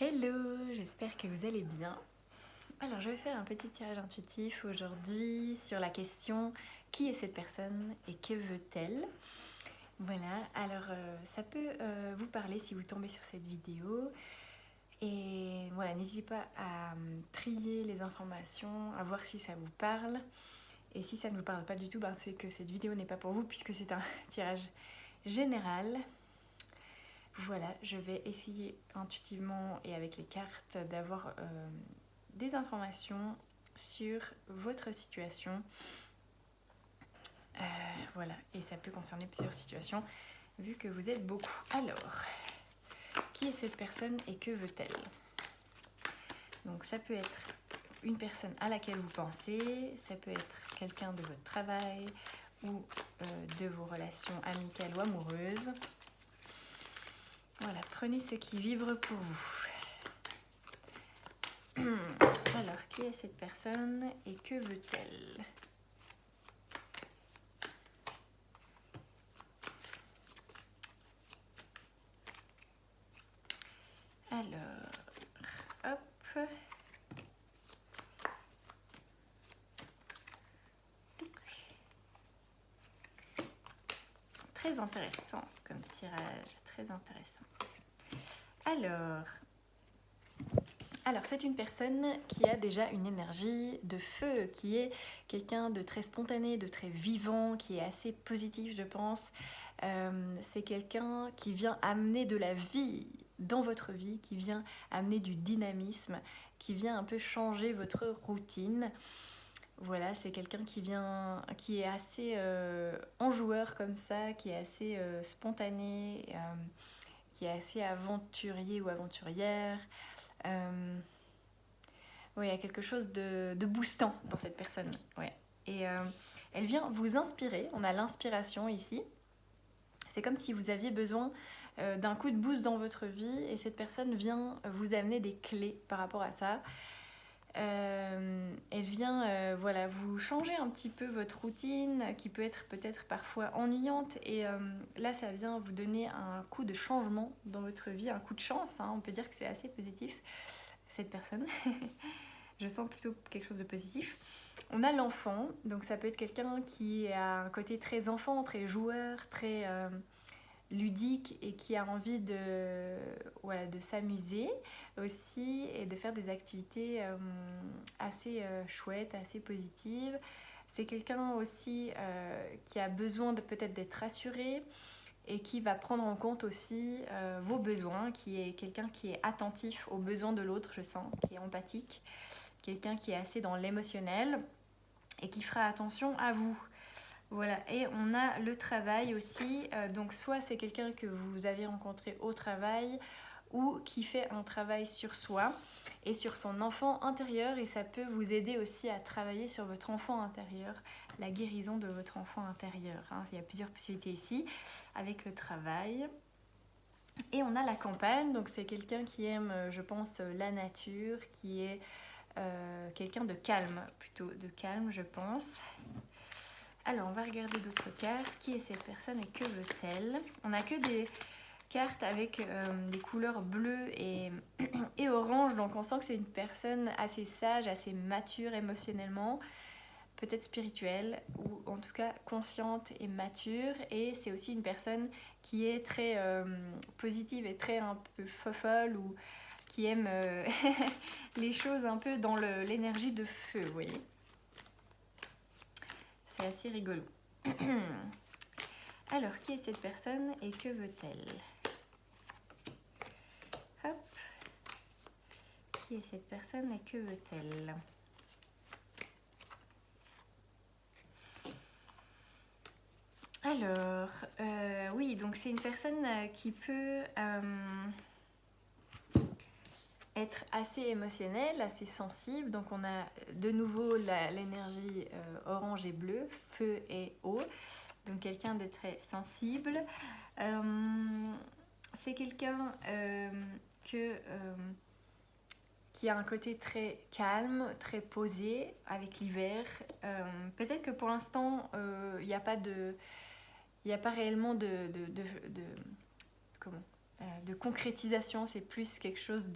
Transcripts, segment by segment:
Hello, j'espère que vous allez bien. Alors, je vais faire un petit tirage intuitif aujourd'hui sur la question qui est cette personne et que veut-elle? Voilà, alors ça peut vous parler si vous tombez sur cette vidéo. Et voilà, n'hésitez pas à trier les informations, à voir si ça vous parle. Et si ça ne vous parle pas du tout, c'est que cette vidéo n'est pas pour vous puisque c'est un tirage général. Voilà, je vais essayer intuitivement et avec les cartes d'avoir des informations sur votre situation. Voilà, et ça peut concerner plusieurs situations vu que vous êtes beaucoup. Alors, qui est cette personne et que veut-elle? Donc ça peut être une personne à laquelle vous pensez, ça peut être quelqu'un de votre travail ou de vos relations amicales ou amoureuses. Voilà, prenez ce qui vibre pour vous. Alors, qui est cette personne et que veut-elle? Alors, hop. Très intéressant comme tirage, très intéressant. Alors c'est une personne qui a déjà une énergie de feu, qui est quelqu'un de très spontané, de très vivant, qui est assez positif, je pense. C'est quelqu'un qui vient amener de la vie dans votre vie, qui vient amener du dynamisme, qui vient un peu changer votre routine. Voilà, c'est quelqu'un qui est assez enjoueur comme ça, qui est assez spontané, qui est assez aventurier ou aventurière. Oui, il y a quelque chose de boostant dans cette personne. Ouais. Et elle vient vous inspirer. On a l'inspiration ici. C'est comme si vous aviez besoin d'un coup de boost dans votre vie et cette personne vient vous amener des clés par rapport à ça. Elle vient voilà, vous changer un petit peu votre routine qui peut être peut-être parfois ennuyante et là ça vient vous donner un coup de changement dans votre vie, un coup de chance, hein. On peut dire que c'est assez positif cette personne. Je sens plutôt quelque chose de positif. On a l'enfant, donc ça peut être quelqu'un qui a un côté très enfant, très joueur, très ludique et qui a envie voilà, de s'amuser aussi et de faire des activités assez chouettes, assez positives. C'est quelqu'un aussi qui a besoin peut-être d'être rassuré et qui va prendre en compte aussi vos besoins, qui est quelqu'un qui est attentif aux besoins de l'autre, je sens, qui est empathique, quelqu'un qui est assez dans l'émotionnel et qui fera attention à vous. Voilà, et on a le travail aussi, donc soit c'est quelqu'un que vous avez rencontré au travail ou qui fait un travail sur soi et sur son enfant intérieur et ça peut vous aider aussi à travailler sur votre enfant intérieur, la guérison de votre enfant intérieur, hein. Il y a plusieurs possibilités ici avec le travail. Et on a la campagne, donc c'est quelqu'un qui aime, je pense, la nature, qui est quelqu'un de calme, plutôt de calme, je pense. Alors, on va regarder d'autres cartes. Qui est cette personne et que veut-elle? On n'a que des cartes avec des couleurs bleues et orange, donc on sent que c'est une personne assez sage, assez mature émotionnellement, peut-être spirituelle, ou en tout cas consciente et mature. Et c'est aussi une personne qui est très positive et très un peu fofolle, ou qui aime les choses un peu dans l'énergie de feu, vous voyez. C'est assez rigolo. Alors, qui est cette personne et que veut-elle? Hop. Qui est cette personne et que veut-elle? Alors, oui, donc c'est une personne qui peut être assez émotionnelle, assez sensible. Donc on a de nouveau l'énergie orange et bleue, feu et eau. Donc quelqu'un de très sensible. C'est quelqu'un qui a un côté très calme, très posé avec l'hiver. Peut-être que pour l'instant, il n'y a pas réellement comment de concrétisation, c'est plus quelque chose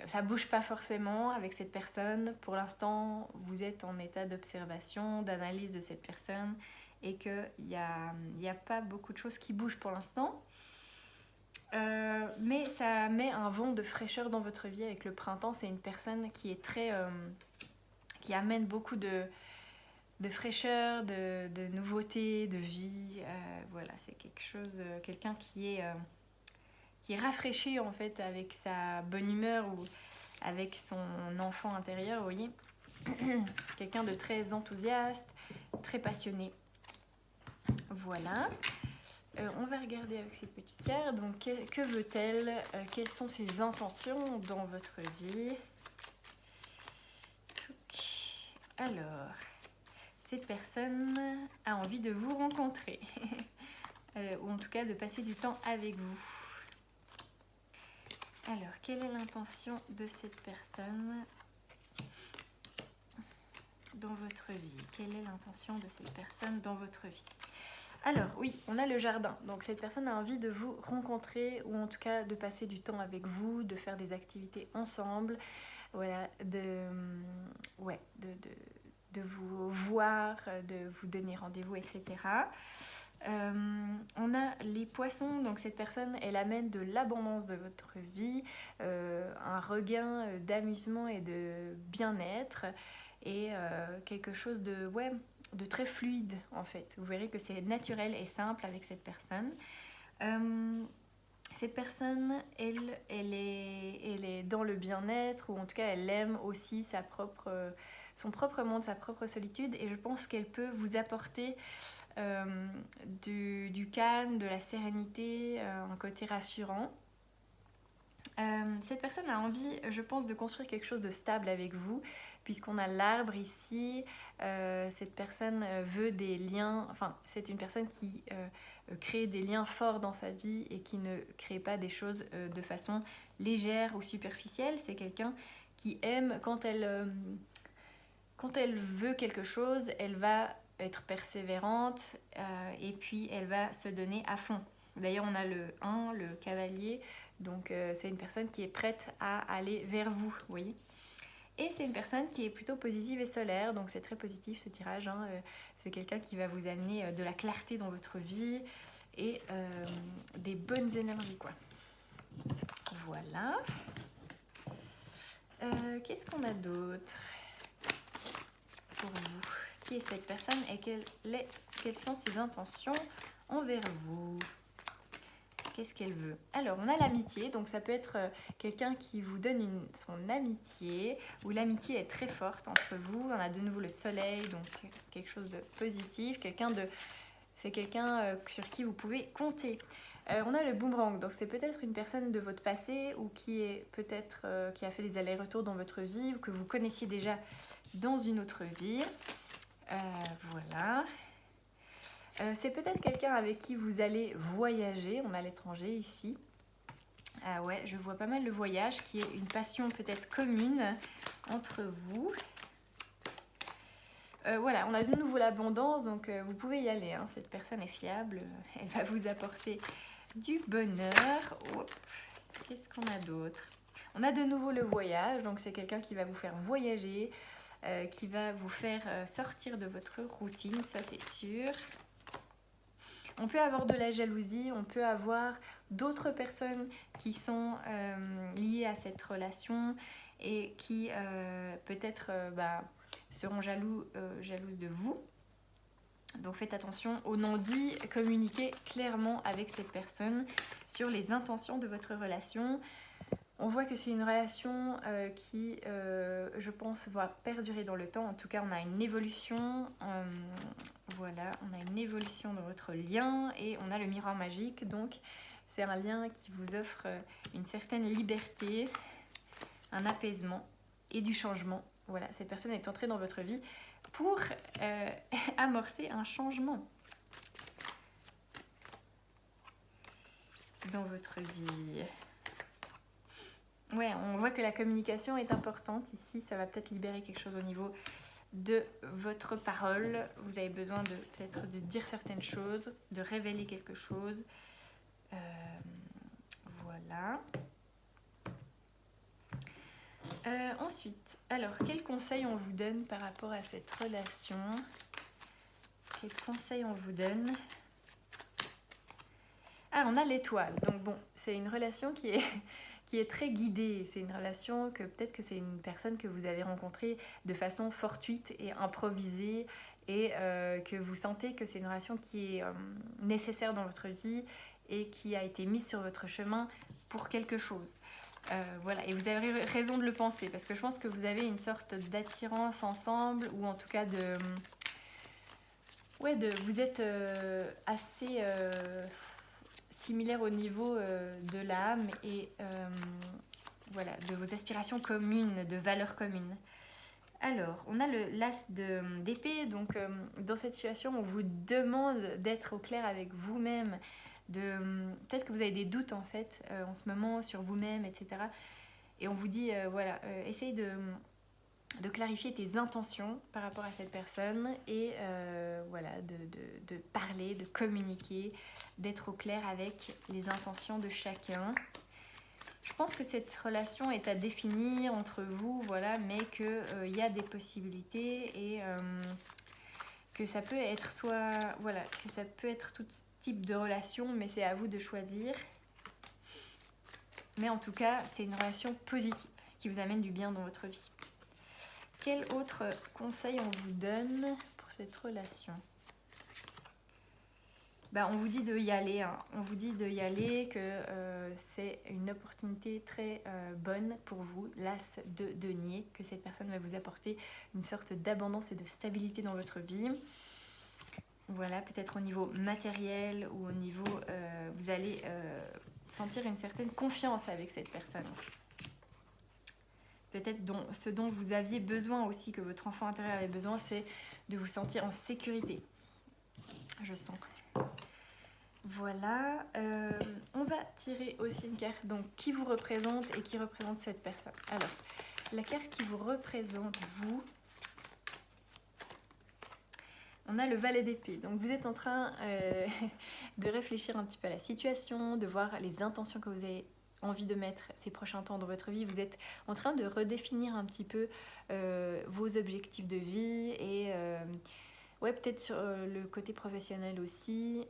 ça bouge pas forcément avec cette personne. Pour l'instant, vous êtes en état d'observation, d'analyse de cette personne et qu'il n'y a pas beaucoup de choses qui bougent pour l'instant. Mais ça met un vent de fraîcheur dans votre vie avec le printemps. C'est une personne qui est qui amène beaucoup de fraîcheur, de nouveauté, de vie. Voilà, c'est quelqu'un qui est rafraîchi en fait avec sa bonne humeur ou avec son enfant intérieur, vous voyez. Quelqu'un de très enthousiaste, très passionné. Voilà. On va regarder avec ces petites cartes. Donc, que veut-elle? Quelles sont ses intentions dans votre vie? Alors, cette personne a envie de vous rencontrer. Ou en tout cas de passer du temps avec vous. Alors, quelle est l'intention de cette personne dans votre vie? Quelle est l'intention de cette personne dans votre vie? Alors, oui, on a le jardin. Donc, cette personne a envie de vous rencontrer ou en tout cas de passer du temps avec vous, de faire des activités ensemble. Voilà, de vous voir, de vous donner rendez-vous, etc. On a les poissons, donc cette personne, elle amène de l'abondance de votre vie, un regain d'amusement et de bien-être et quelque chose de très fluide en fait. Vous verrez que c'est naturel et simple avec cette personne. Cette personne, elle est dans le bien-être ou en tout cas elle aime aussi son propre monde, sa propre solitude et je pense qu'elle peut vous apporter du calme, de la sérénité, un côté rassurant. Cette personne a envie, je pense, de construire quelque chose de stable avec vous, puisqu'on a l'arbre ici. Cette personne veut des liens, enfin, c'est une personne qui crée des liens forts dans sa vie et qui ne crée pas des choses de façon légère ou superficielle. C'est quelqu'un qui aime, quand elle veut quelque chose, elle va être persévérante et puis elle va se donner à fond. D'ailleurs, on a le 1, le cavalier, donc c'est une personne qui est prête à aller vers vous, vous voyez. Et c'est une personne qui est plutôt positive et solaire, donc c'est très positif ce tirage. C'est quelqu'un qui va vous amener de la clarté dans votre vie et des bonnes énergies, quoi. Voilà. Qu'est-ce qu'on a d'autre pour vous? Qui est cette personne et quelles sont ses intentions envers vous? Qu'est-ce qu'elle veut? Alors, on a l'amitié, donc ça peut être quelqu'un qui vous donne son amitié, ou l'amitié est très forte entre vous. On a de nouveau le soleil, donc quelque chose de positif. C'est quelqu'un sur qui vous pouvez compter. On a le boomerang, donc c'est peut-être une personne de votre passé ou qui est peut-être qui a fait des allers-retours dans votre vie ou que vous connaissiez déjà dans une autre vie. Voilà. C'est peut-être quelqu'un avec qui vous allez voyager. On a l'étranger ici. Ah ouais, je vois pas mal le voyage qui est une passion peut-être commune entre vous. Voilà, on a de nouveau l'abondance, donc vous pouvez y aller. Cette personne est fiable, elle va vous apporter du bonheur. Qu'est-ce qu'on a d'autre? On a de nouveau le voyage, donc c'est quelqu'un qui va vous faire voyager, qui va vous faire sortir de votre routine, ça c'est sûr. On peut avoir de la jalousie, on peut avoir d'autres personnes qui sont liées à cette relation et qui peut-être seront jalouses de vous. Donc faites attention aux non-dits, communiquez clairement avec cette personne sur les intentions de votre relation. On voit que c'est une relation qui, je pense, va perdurer dans le temps. En tout cas, on a une évolution. Voilà, on a une évolution dans votre lien et on a le miroir magique. Donc, c'est un lien qui vous offre une certaine liberté, un apaisement et du changement. Voilà, cette personne est entrée dans votre vie pour amorcer un changement dans votre vie. Ouais, on voit que la communication est importante ici. Ça va peut-être libérer quelque chose au niveau de votre parole. Vous avez besoin peut-être de dire certaines choses, de révéler quelque chose. Voilà. Ensuite, alors, quels conseils on vous donne par rapport à cette relation? Quels conseils on vous donne? Ah, on a l'étoile. Donc bon, c'est une relation qui est très guidée. C'est une relation que peut-être que c'est une personne que vous avez rencontrée de façon fortuite et improvisée et que vous sentez que c'est une relation qui est nécessaire dans votre vie et qui a été mise sur votre chemin pour quelque chose. Voilà, et vous avez raison de le penser parce que je pense que vous avez une sorte d'attirance ensemble ou en tout cas vous êtes assez similaire au niveau de l'âme et voilà, de vos aspirations communes, de valeurs communes. Alors, on a l'as d'épée, donc dans cette situation, on vous demande d'être au clair avec vous-même, peut-être que vous avez des doutes en fait en ce moment sur vous-même, etc. Et on vous dit, essaye de clarifier tes intentions par rapport à cette personne et de parler, de communiquer, d'être au clair avec les intentions de chacun. Je pense que cette relation est à définir entre vous, voilà, mais qu'il y a des possibilités et que ça peut être que ça peut être tout type de relation, mais c'est à vous de choisir. Mais en tout cas, c'est une relation positive qui vous amène du bien dans votre vie. Quel autre conseil on vous donne pour cette relation? On vous dit de y aller. Hein. On vous dit de y aller, que c'est une opportunité très bonne pour vous, l'as de denier, que cette personne va vous apporter une sorte d'abondance et de stabilité dans votre vie. Voilà, peut-être au niveau matériel ou au niveau... vous allez sentir une certaine confiance avec cette personne. Peut-être ce dont vous aviez besoin aussi, que votre enfant intérieur avait besoin, c'est de vous sentir en sécurité. Je sens. Voilà. On va tirer aussi une carte donc, qui vous représente et qui représente cette personne. Alors, la carte qui vous représente, vous, on a le valet d'épée. Donc, vous êtes en train de réfléchir un petit peu à la situation, de voir les intentions que vous avez envie de mettre ces prochains temps dans votre vie. Vous êtes en train de redéfinir un petit peu vos objectifs de vie et peut-être sur le côté professionnel aussi.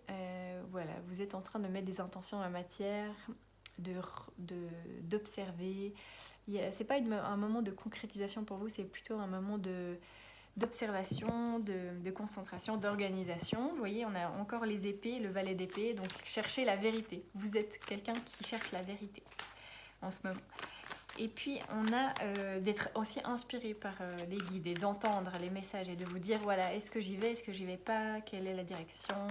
Voilà, vous êtes en train de mettre des intentions en la matière, d'observer. C'est pas un moment de concrétisation pour vous, c'est plutôt un moment d'observation, de concentration, d'organisation. Vous voyez, on a encore les épées, le valet d'épée, donc cherchez la vérité. Vous êtes quelqu'un qui cherche la vérité en ce moment. Et puis, on a d'être aussi inspiré par les guides et d'entendre les messages et de vous dire, voilà, est-ce que j'y vais, est-ce que j'y vais pas, quelle est la direction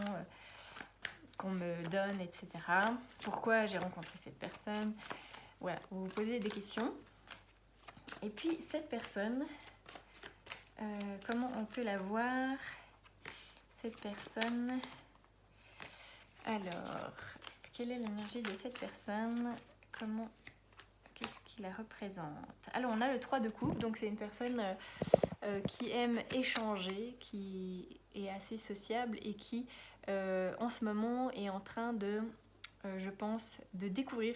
qu'on me donne, etc. Pourquoi j'ai rencontré cette personne. Voilà, vous vous posez des questions. Et puis, cette personne... comment on peut la voir, cette personne? Alors, quelle est l'énergie de cette personne? Qu'est-ce qui la représente? Alors, on a le 3 de coupe, donc c'est une personne qui aime échanger, qui est assez sociable et qui, en ce moment, est en train de, je pense, de découvrir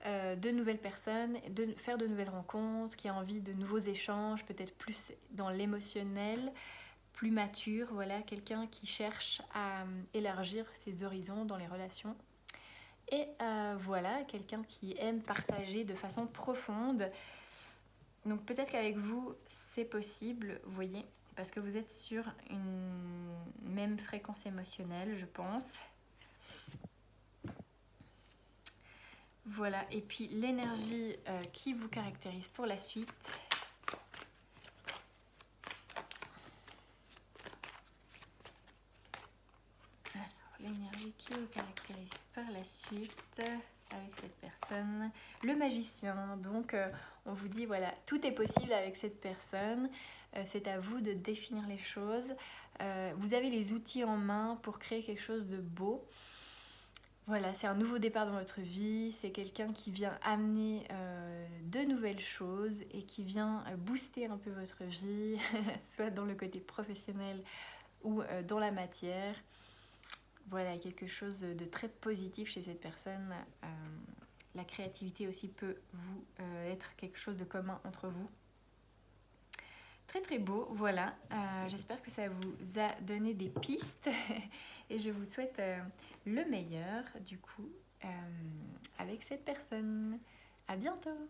de nouvelles personnes, de faire de nouvelles rencontres, qui a envie de nouveaux échanges, peut-être plus dans l'émotionnel, plus mature, voilà, quelqu'un qui cherche à élargir ses horizons dans les relations. Et voilà, quelqu'un qui aime partager de façon profonde. Donc peut-être qu'avec vous, c'est possible, vous voyez, parce que vous êtes sur une même fréquence émotionnelle, je pense. Voilà, et puis l'énergie qui vous caractérise pour la suite. Alors, l'énergie qui vous caractérise par la suite avec cette personne. Le magicien, donc on vous dit, voilà, tout est possible avec cette personne. C'est à vous de définir les choses. Vous avez les outils en main pour créer quelque chose de beau. Voilà, c'est un nouveau départ dans votre vie, c'est quelqu'un qui vient amener de nouvelles choses et qui vient booster un peu votre vie, soit dans le côté professionnel ou dans la matière. voilà, quelque chose de très positif chez cette personne. La créativité aussi peut vous être quelque chose de commun entre vous. Très très beau, voilà. J'espère que ça vous a donné des pistes et je vous souhaite le meilleur du coup avec cette personne. À bientôt!